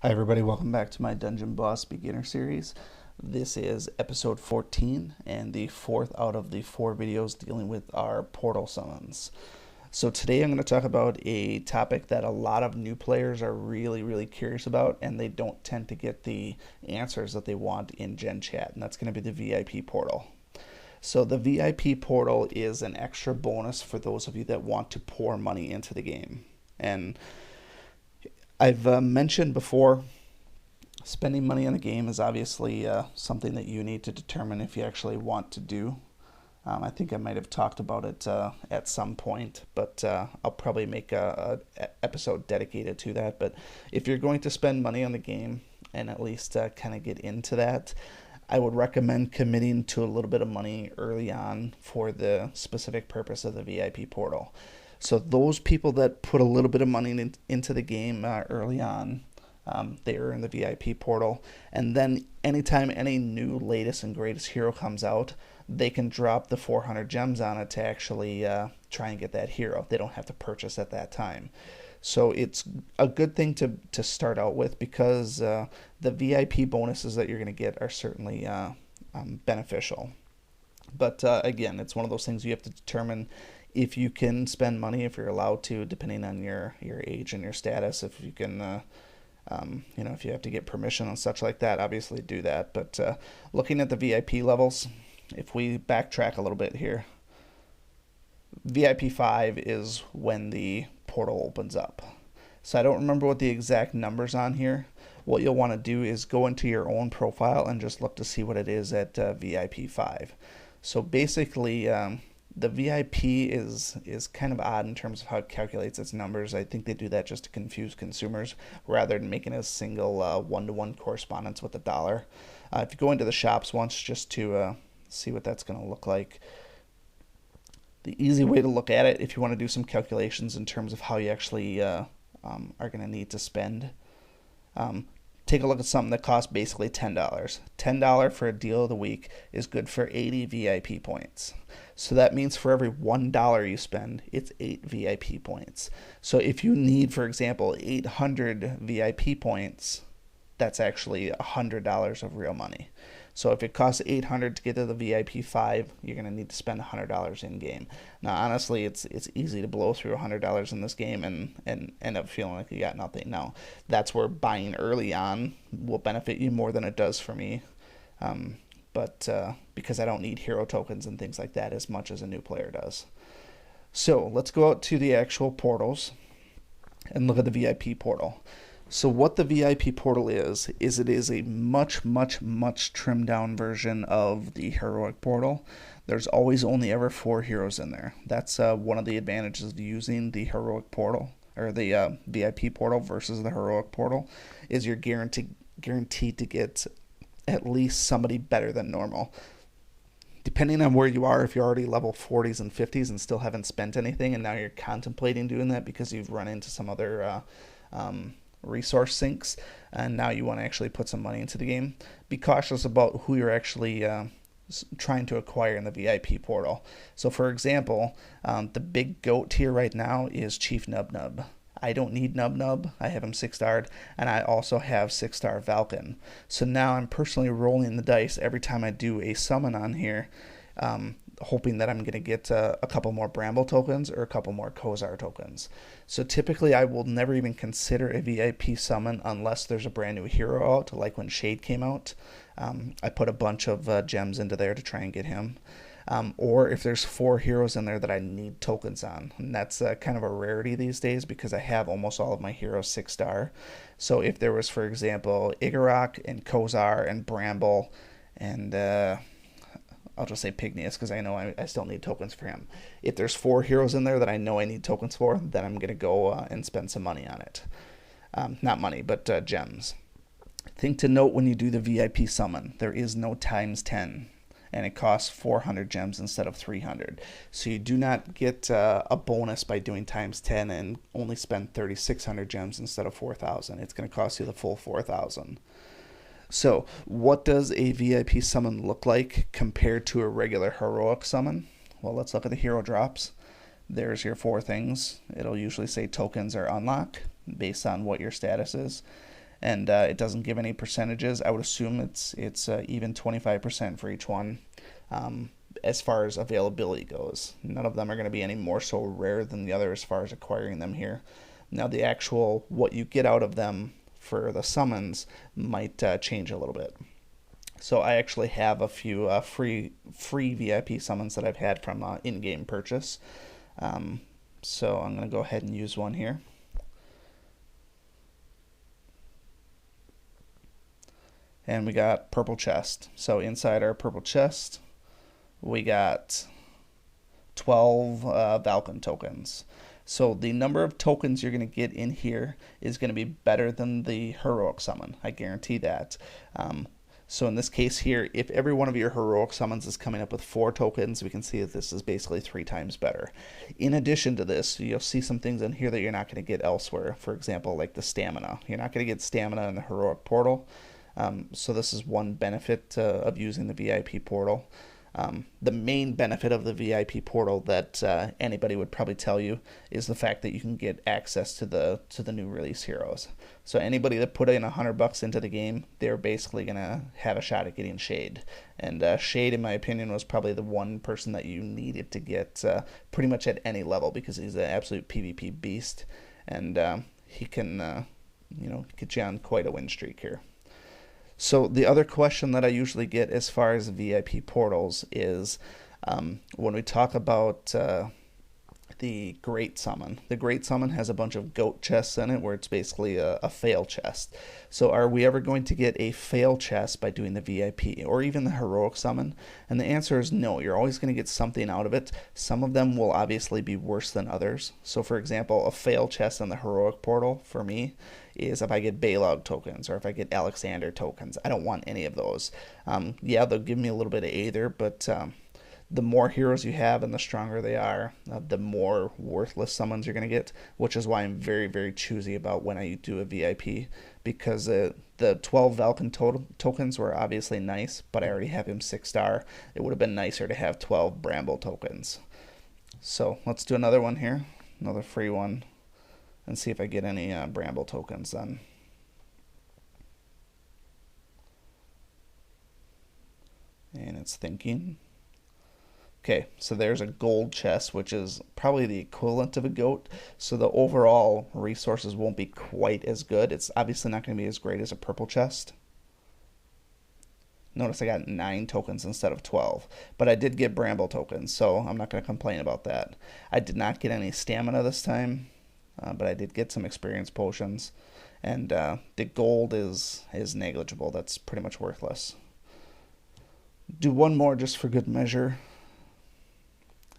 Hi everybody, welcome back to my Dungeon Boss Beginner Series. This is episode 14 and the fourth out of the four videos dealing with our portal summons. So today I'm going to talk about a topic that a lot of new players are really curious about, and they don't tend to get the answers that they want in Gen Chat, and that's going to be the VIP portal. So the VIP portal is an extra bonus for those of you that want to pour money into the game. And I've mentioned before, spending money on a game is obviously something that you need to determine if you actually want to do. I think I might have talked about it at some point, but I'll probably make a episode dedicated to that. But if you're going to spend money on the game and at least kind of get into that, I would recommend committing to a little bit of money early on for the specific purpose of the VIP portal. So those people that put a little bit of money into the game early on, they are in the VIP portal. And then anytime any new latest and greatest hero comes out, they can drop the 400 gems on it to actually try and get that hero. They don't have to purchase at that time. So it's a good thing to start out with, because the VIP bonuses that you're going to get are certainly beneficial. But again, it's one of those things you have to determine if you can spend money, if you're allowed to, depending on your age and your status. If you can, if you have to get permission and such like that, obviously do that. But looking at the VIP levels, if we backtrack a little bit here, VIP 5 is when the portal opens up. So I don't remember what the exact numbers on here. What you'll want to do is go into your own profile and just look to see what it is at VIP 5. So basically, the VIP is kind of odd in terms of how it calculates its numbers. I think they do that just to confuse consumers rather than making a single one-to-one correspondence with the dollar. If you go into the shops once just to see what that's going to look like, the easy way to look at it, if you want to do some calculations in terms of how you actually are going to need to spend, take a look at something that costs basically $10. $10 for a deal of the week is good for 80 VIP points. So that means for every $1 you spend, it's 8 VIP points. So if you need, for example, 800 VIP points, that's actually $100 of real money. So if it costs 800 to get to the VIP 5, you're going to need to spend $100 in game. Now, honestly, it's easy to blow through $100 in this game and end up feeling like you got nothing. Now, that's where buying early on will benefit you more than it does for me. But because I don't need hero tokens and things like that as much as a new player does. So let's go out to the actual portals and look at the VIP portal. So what the VIP portal is it is a much trimmed down version of the heroic portal. There's always only ever 4 heroes in there. That's one of the advantages of using the heroic portal, or the VIP portal versus the heroic portal, is you're guaranteed to get at least somebody better than normal. Depending on where you are, if you're already level 40s and 50s and still haven't spent anything, and now you're contemplating doing that because you've run into some other resource sinks, and now you want to actually put some money into the game, be cautious about who you're actually trying to acquire in the VIP portal. So for example, the big goat here right now is Chief Nub Nub. I don't need Nub Nub. I have him 6-starred, and I also have 6-star Valken. So now I'm personally rolling the dice every time I do a summon on here, hoping that I'm going to get a couple more Bramble tokens or a couple more Kozar tokens. So typically I will never even consider a VIP summon unless there's a brand new hero out, like when Shade came out. I put a bunch of gems into there to try and get him. Or if there's 4 heroes in there that I need tokens on. And that's kind of a rarity these days because I have almost all of my heroes 6-star. So if there was, for example, Igorok and Kozar and Bramble and I'll just say Pygneus because I know I still need tokens for him. If there's 4 heroes in there that I know I need tokens for, then I'm going to go and spend some money on it. Not money, but gems. Thing to note when you do the VIP summon, there is no times 10. And it costs 400 gems instead of 300. So you do not get a bonus by doing times 10 and only spend 3,600 gems instead of 4,000. It's going to cost you the full 4,000. So what does a VIP summon look like compared to a regular heroic summon? Well, let's look at the hero drops. There's your 4 things. It'll usually say tokens are unlocked based on what your status is. and it doesn't give any percentages. I would assume it's even 25% for each one. As far as availability goes, none of them are going to be any more so rare than the other as far as acquiring them here. Now, the actual what you get out of them for the summons might change a little bit. So I actually have a few free VIP summons that I've had from in-game purchase. So I'm going to go ahead and use one here. And we got purple chest. So inside our purple chest, we got 12 Valken tokens. So the number of tokens you're going to get in here is going to be better than the heroic summon. I guarantee that. So in this case here, if every one of your heroic summons is coming up with 4 tokens, we can see that this is basically 3 times better. In addition to this, you'll see some things in here that you're not going to get elsewhere. For example, like the stamina. You're not going to get stamina in the heroic portal. So this is one benefit of using the VIP portal. The main benefit of the VIP portal that anybody would probably tell you is the fact that you can get access to the new release heroes. So anybody that put in $100 into the game, they're basically gonna have a shot at getting Shade. And Shade, in my opinion, was probably the one person that you needed to get pretty much at any level because he's an absolute PvP beast, and he can get you on quite a win streak here. So the other question that I usually get as far as VIP portals is when we talk about the Great Summon. The Great Summon has a bunch of goat chests in it where it's basically a fail chest. So are we ever going to get a fail chest by doing the VIP or even the Heroic Summon? And the answer is no. You're always going to get something out of it. Some of them will obviously be worse than others. So for example, a fail chest in the Heroic Portal for me is if I get Balog tokens or if I get Alexander tokens. I don't want any of those. Yeah, they'll give me a little bit of Aether, but the more heroes you have and the stronger they are, the more worthless summons you're going to get, which is why I'm very, very choosy about when I do a VIP, because the 12 Valken tokens were obviously nice, but I already have him 6-star. It would have been nicer to have 12 Bramble tokens. So let's do another one here, another free one, and see if I get any Bramble tokens then. And it's thinking. Okay, so there's a gold chest, which is probably the equivalent of a goat. So the overall resources won't be quite as good. It's obviously not going to be as great as a purple chest. Notice I got 9 tokens instead of 12. But I did get Bramble tokens, so I'm not going to complain about that. I did not get any stamina this time, but I did get some experience potions. And the gold is negligible. That's pretty much worthless. Do one more just for good measure,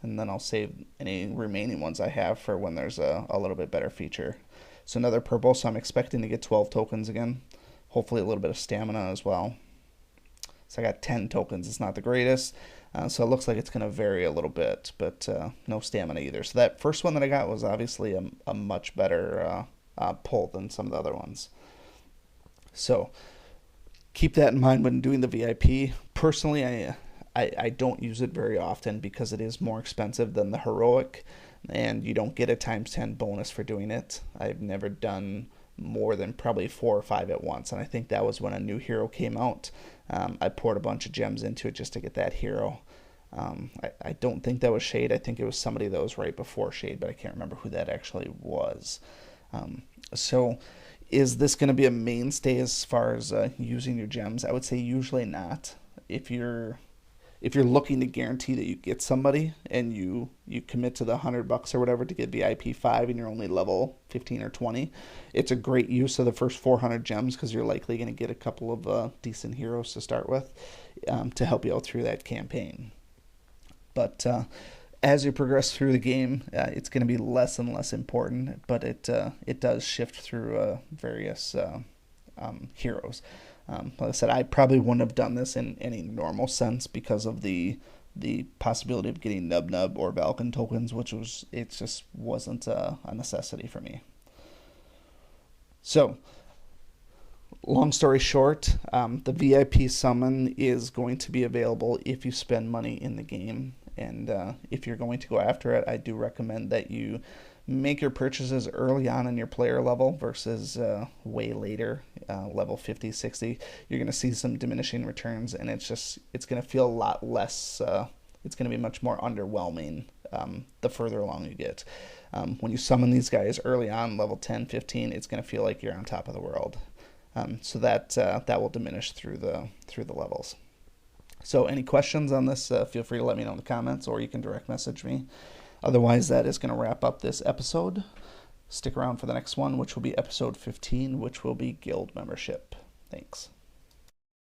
and then I'll save any remaining ones I have for when there's a little bit better feature. So another purple, so I'm expecting to get 12 tokens again. Hopefully a little bit of stamina as well. So I got 10 tokens. It's not the greatest, so it looks like it's going to vary a little bit, but no stamina either. So that first one that I got was obviously a much better pull than some of the other ones. So keep that in mind when doing the VIP. Personally, I don't use it very often because it is more expensive than the heroic, and you don't get a ×10 bonus for doing it. I've never done more than probably 4 or 5 at once, and I think that was when a new hero came out. I poured a bunch of gems into it just to get that hero. I don't think that was Shade. I think it was somebody that was right before Shade, but I can't remember who that actually was. So is this going to be a mainstay as far as using your gems? I would say usually not. If you're looking to guarantee that you get somebody and you commit to the $100 or whatever to get VIP 5 and you're only level 15 or 20, it's a great use of the first 400 gems because you're likely going to get a couple of decent heroes to start with to help you out through that campaign. But as you progress through the game, it's going to be less and less important, but it does shift through various heroes. Like I said, I probably wouldn't have done this in any normal sense because of the possibility of getting Nub Nub or Valken tokens, it just wasn't a necessity for me. So, long story short, the VIP summon is going to be available if you spend money in the game, and if you're going to go after it, I do recommend that you make your purchases early on in your player level versus way later, level 50, 60, you're going to see some diminishing returns, and it's going to feel a lot less, it's going to be much more underwhelming the further along you get. When you summon these guys early on, level 10, 15, it's going to feel like you're on top of the world. So that will diminish through the levels. So any questions on this, feel free to let me know in the comments, or you can direct message me. Otherwise, that is going to wrap up this episode. Stick around for the next one, which will be episode 15, which will be guild membership. Thanks.